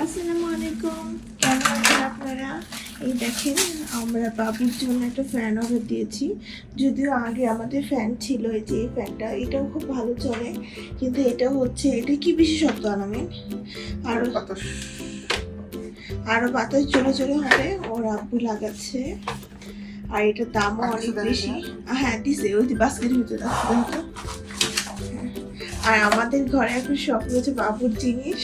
আসসালামু আলাইকুম, কেমন আছেন আপনারা? এই দেখেন, আমরা বাবুর জন্য একটা ফ্যান অর্ডার দিয়েছি। যদিও আগে আমাদের ফ্যান ছিল, এই যে এই ফ্যানটা, এটাও খুব ভালো চলে, কিন্তু এটা হচ্ছে, এটা কি বিশেষত্ব আনামেন, আরো আরো বাতাস জোরে জোরে হবে। ওর আব্বু লাগাচ্ছে, আর এটার দামও অনেক বেশি। হ্যাঁ দিছে, ওই যে বাস্কেটের ভিতরে আছে। আর আমাদের ঘরে এখন সব রয়েছে বাবুর জিনিস,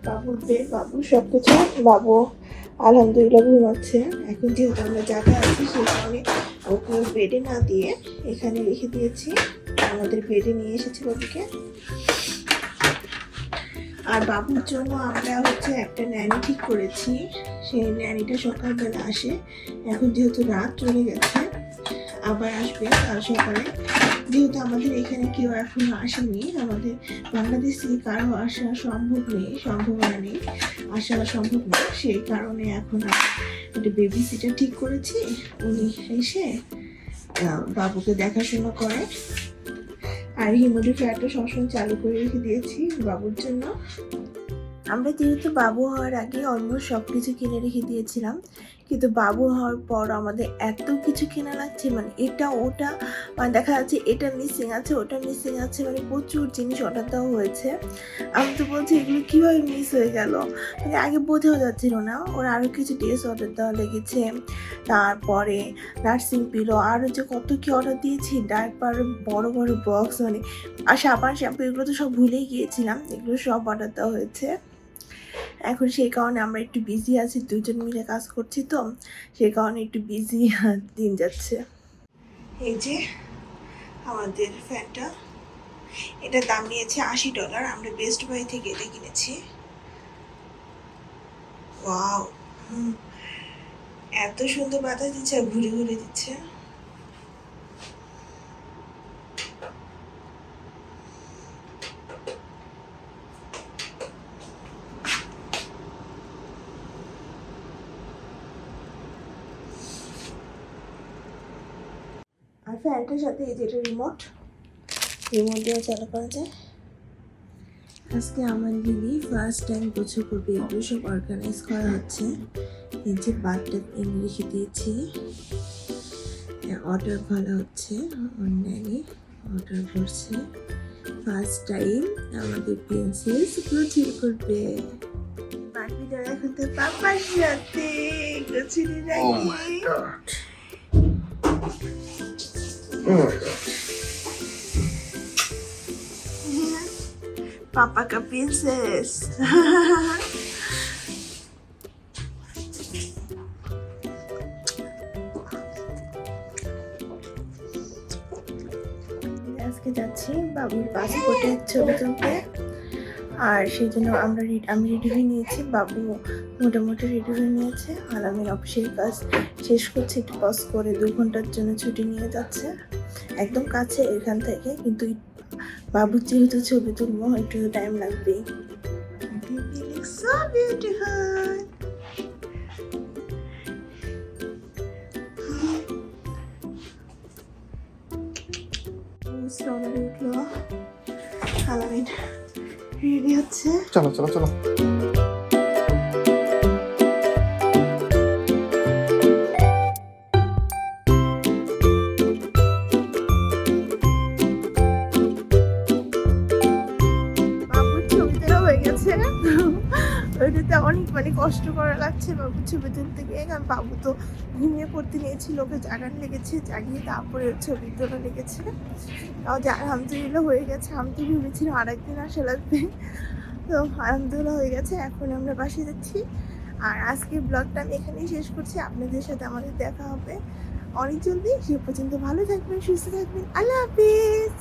বাবুর বেড, বাবুর সব কিছু। বাবু আলহামদুলিল্লাহ ঘুমাচ্ছে। এখন যেহেতু আমরা জায়গা আছি, সেই কারণে ওকে বেডে না দিয়ে এখানে রেখে দিয়েছি। আমাদের বেডে নিয়ে এসেছি বাবুকে। আর বাবুর জন্য আমরা হচ্ছে একটা ন্যানি ঠিক করেছি। সেই ন্যানিটা সকালবেলা আসে, এখন যেহেতু রাত চলে গেছে, আবার আসবে কাল সকালে। যেহেতু আমাদের এখানে কেউ এখনো আসেনি, আমাদের বাংলাদেশ থেকে কারো আসা সম্ভাবনা নেই, আসা সম্ভব নেই, সেই কারণে এখন একটা বেবি সিটার ঠিক করেছি। উনি এসে বাবুকে দেখাশোনা করে। আর হিউমিডিফায়ারটা সবসময় চালু করে রেখে দিয়েছি বাবুর জন্য। আমরা যেহেতু বাবু হওয়ার আগে অলমোস্ট সব কিছু কিনে রেখে দিয়েছিলাম, কিন্তু বাবু হওয়ার পর আমাদের এত কিছু কেনা লাগছে, মানে এটা ওটা, মানে দেখা যাচ্ছে এটা মিসিং আছে, ওটা মিসিং আছে, মানে প্রচুর জিনিস অর্ডার দেওয়া হয়েছে। আমি তো বলছি এগুলো কীভাবে মিস হয়ে গেল, মানে আগে বোঝাও যাচ্ছিল না। ওরা আরও কিছু ড্রেস অর্ডার দেওয়া লেগেছে, তারপরে নার্সিং পিলো, আরও যে কত কী অর্ডার দিয়েছি, ডাইপার, বড় বড় বক্স, মানে আর সাবান শ্যাম্পু, এগুলো তো সব ভুলেই গিয়েছিলাম, এগুলো সব অর্ডার দেওয়া হয়েছে। এখন সেই কারণে আমরা একটু বিজি আছি, দুজন মিলে কাজ করছি, তো সেই কারণে একটু বিজি দিন যাচ্ছে। এই যে আমাদের ফ্যানটা, এটার দাম নিয়েছে $80। আমরা বেস্ট বাই থেকে এটা কিনেছি। ওয়াও, এত সুন্দর বাতাস দিচ্ছে, আর ঘুরে ঘুরে দিচ্ছে। আর ফ্যানটার সাথে এই যেটা রিমোট দিয়ে চালু করা যায়। আজকে আমার দিদি ফার্স্ট টাইম গোছল করবে, এগুলো সব অর্গানাইজ করা হচ্ছে। এই যে বাথটাব এনে রেখে দিয়েছি, অর্ডার করা হচ্ছে, অনলাইনে অর্ডার করছে। ফার্স্ট টাইম আমাদের প্রিন্সেস গোছল করবে। বাকিটা এখন তো পাপার সাথে গোছলি রাখি। पापा का प्रिंसेस। আজকে যাচ্ছি বাবুর পাসপোর্টের ছবি তুলতে, আর সেই জন্য আমি রেডি হয়ে নিয়েছি, বাবু মোটামুটি রেডি হয়ে নিয়েছে। আর আমি অফিসের কাজ শেষ করছি, একটু পজ করে 2 ঘন্টার জন্য ছুটি নিয়ে যাচ্ছে, একদম কাছে এখান থেকে, কিন্তু বাবুর যেহেতু ছবি তুলবো একটু টাইম লাগবেই। So beautiful. স্ট্রবেরি উঠলো, হালামিন রেডি হচ্ছে। চলো চলো চলো। ওইটাতে অনেক মানে কষ্ট করা লাগছে বাবুর ছবি তুলতে গিয়ে, কারণ বাবু তো ঘুমিয়ে পড়তে নিয়েছিল, ওকে জাগান লেগেছে, জাগিয়ে তারপরে ছবি তোলা লেগেছে। আলহামদুলিল্লাহ হয়ে গেছে। আমি তো ভেবেছিলাম আরেকদিন আসা লাগবে, তো আলহামদুলিল্লাহ হয়ে গেছে। এখন আমরা বাসায় যাচ্ছি, আর আজকের ব্লগটা আমি এখানেই শেষ করছি। আপনাদের সাথে আমাদের দেখা হবে অনেক জলদি। সে পর্যন্ত ভালো থাকবেন, সুস্থ থাকবেন। আল্লাহ হাফিজ।